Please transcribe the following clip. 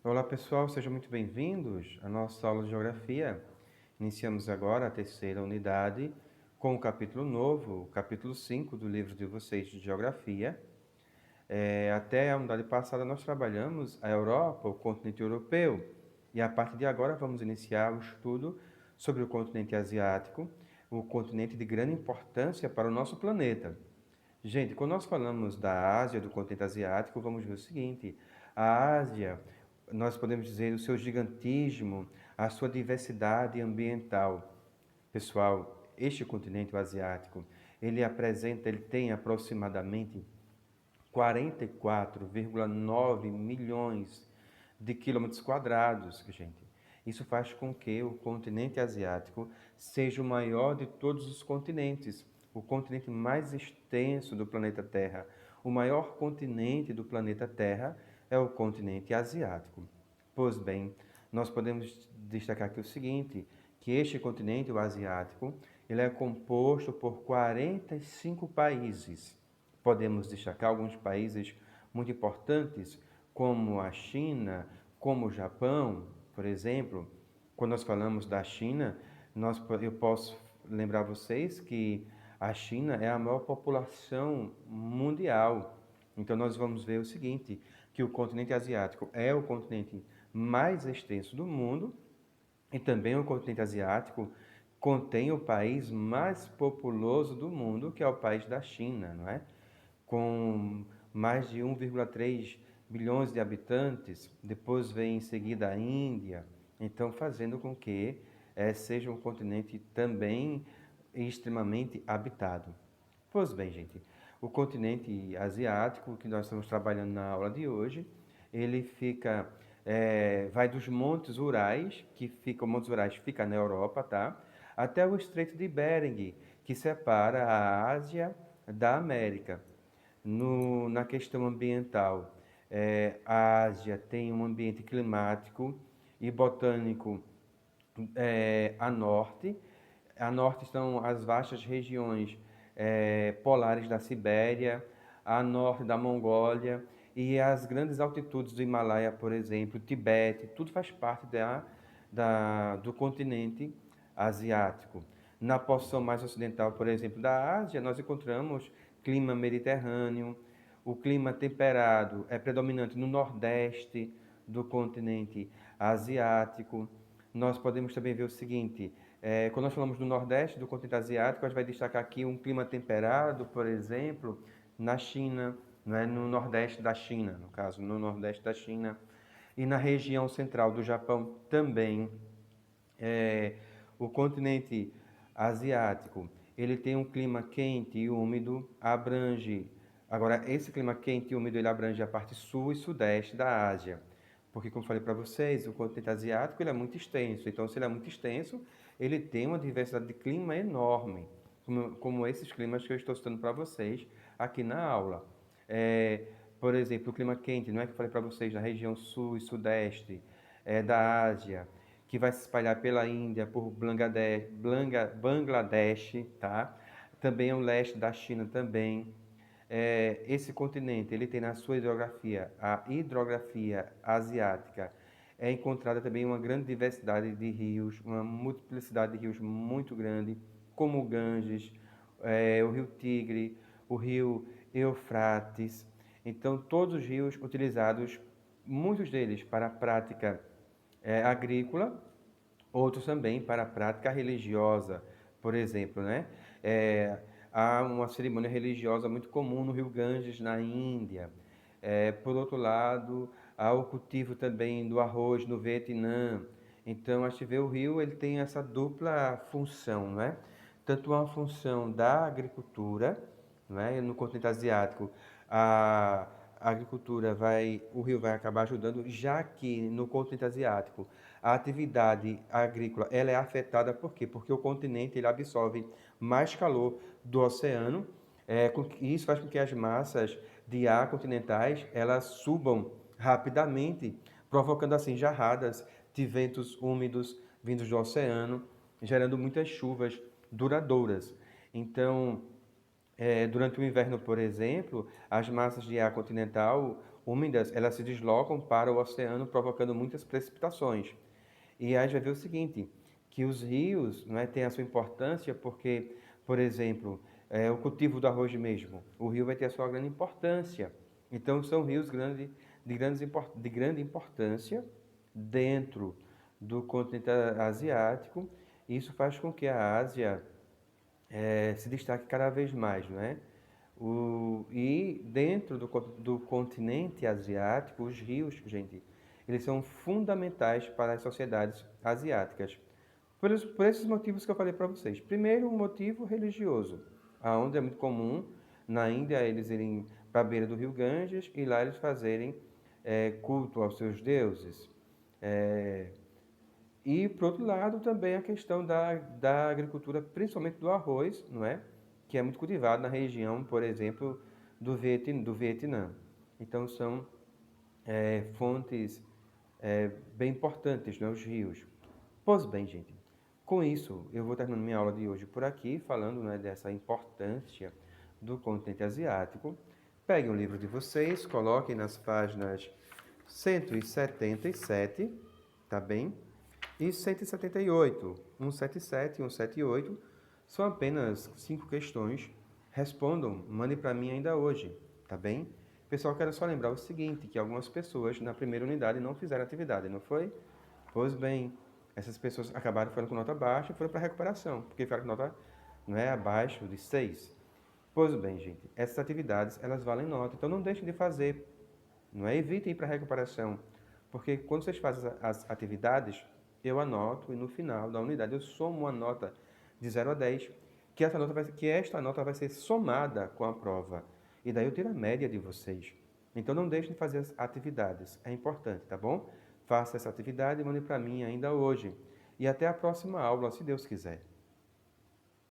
Olá pessoal, sejam muito bem-vindos à nossa aula de Geografia. Iniciamos agora a terceira unidade com o capítulo novo, o capítulo 5 do livro de vocês de Geografia. Até a unidade passada nós trabalhamos a Europa, o continente europeu, e a partir de agora vamos iniciar o estudo sobre o continente asiático, o continente de grande importância para o nosso planeta. Gente, quando nós falamos da Ásia, do continente asiático, vamos ver o seguinte: a Ásia, nós podemos dizer o seu gigantismo, a sua diversidade ambiental. Pessoal, este continente o asiático, ele tem aproximadamente 44,9 milhões de quilômetros quadrados, gente. Isso faz com que o continente asiático seja o maior de todos os continentes, o continente mais extenso do planeta Terra. O maior continente do planeta Terra é o continente asiático. Pois bem, nós podemos destacar aqui o seguinte, que este continente, o asiático, ele é composto por 45 países. Podemos destacar alguns países muito importantes, como a China, como o Japão, por exemplo. Quando nós falamos da China, eu posso lembrar vocês que a China é a maior população mundial. Então, nós vamos ver o seguinte, que o continente asiático é o continente mais extenso do mundo e também o continente asiático contém o país mais populoso do mundo, que é o país da China, não é? Com mais de 1,3 bilhões de habitantes, depois vem em seguida a Índia, então fazendo com que seja um continente também extremamente habitado. Pois bem, gente, o continente asiático que nós estamos trabalhando na aula de hoje, ele vai dos Montes Urais, o Montes Urais fica na Europa, tá? Até o Estreito de Bering, que separa a Ásia da América. Na questão ambiental, a Ásia tem um ambiente climático e botânico a norte. A norte estão as vastas regiões polares da Sibéria, a norte da Mongólia e as grandes altitudes do Himalaia, por exemplo, Tibete, tudo faz parte do continente asiático. Na porção mais ocidental, por exemplo, da Ásia, nós encontramos clima mediterrâneo, o clima temperado é predominante no nordeste do continente asiático. Nós podemos também ver o seguinte, quando nós falamos do nordeste do continente asiático, a gente vai destacar aqui um clima temperado, por exemplo, na China, né, no nordeste da China, no caso, no nordeste da China, e na região central do Japão também. O continente asiático, ele tem um clima quente e úmido, agora esse clima quente e úmido ele abrange a parte sul e sudeste da Ásia, porque como falei para vocês, o continente asiático ele é muito extenso, então se ele é muito extenso, ele tem uma diversidade de clima enorme, como esses climas que eu estou citando para vocês aqui na aula. Por exemplo, o clima quente, não é que eu falei para vocês, na região sul e sudeste da Ásia, que vai se espalhar pela Índia, por Bangladesh, tá? Também o leste da China também. Esse continente, ele tem na sua hidrografia, a hidrografia asiática, é encontrada também uma grande diversidade de rios, uma multiplicidade de rios muito grande, como o Ganges, o rio Tigre, o rio Eufrates. Então, todos os rios utilizados, muitos deles para a prática agrícola, outros também para a prática religiosa, por exemplo, né? Há uma cerimônia religiosa muito comum no rio Ganges, na Índia. Por outro lado, há o cultivo também do arroz no Vietnã. Então, a gente vê o rio, ele tem essa dupla função, né? Tanto uma função da agricultura, né? No continente asiático, a o rio vai acabar ajudando, já que no continente asiático a atividade agrícola ela é afetada por quê? Porque o continente ele absorve mais calor do oceano, isso faz com que as massas de ar continentais elas subam rapidamente, provocando assim jarradas de ventos úmidos vindos do oceano, gerando muitas chuvas duradouras. Então, durante o inverno, por exemplo, as massas de ar continental, úmidas, elas se deslocam para o oceano, provocando muitas precipitações. E aí a gente vai ver o seguinte, que os rios, não é, têm a sua importância porque, por exemplo, o cultivo do arroz mesmo, o rio vai ter a sua grande importância. Então, são rios de grande importância dentro do continente asiático. E isso faz com que a Ásia se destaque cada vez mais, não é? E dentro do continente asiático, os rios, gente, eles são fundamentais para as sociedades asiáticas. Por esses motivos que eu falei para vocês. Primeiro, um motivo religioso, aonde é muito comum na Índia eles irem para a beira do rio Ganges e lá eles fazerem culto aos seus deuses. É, e, por outro lado, também a questão da agricultura, principalmente do arroz, não é? Que é muito cultivado na região, por exemplo, do Vietnã. Então, são fontes bem importantes, né? Os rios. Pois bem, gente, com isso, eu vou terminando minha aula de hoje por aqui, falando, né, dessa importância do continente asiático. Peguem o livro de vocês, coloquem nas páginas 177, tá bem? E 178, 177 e 178 são apenas 5 questões. Respondam, mandem para mim ainda hoje, tá bem? Pessoal, quero só lembrar o seguinte, que algumas pessoas na primeira unidade não fizeram atividade, não foi? Pois bem, essas pessoas acabaram ficando com nota baixa e foram para recuperação, porque ficaram com nota, não é, abaixo de 6. Pois bem, gente, essas atividades, elas valem nota, então não deixem de fazer, não é? Evitem ir para a recuperação, porque quando vocês fazem as atividades, eu anoto e no final da unidade eu somo uma nota de 0 a 10, que esta nota vai ser somada com a prova. E daí eu tiro a média de vocês. Então não deixem de fazer as atividades, é importante, tá bom? Faça essa atividade e mande para mim ainda hoje. E até a próxima aula, se Deus quiser.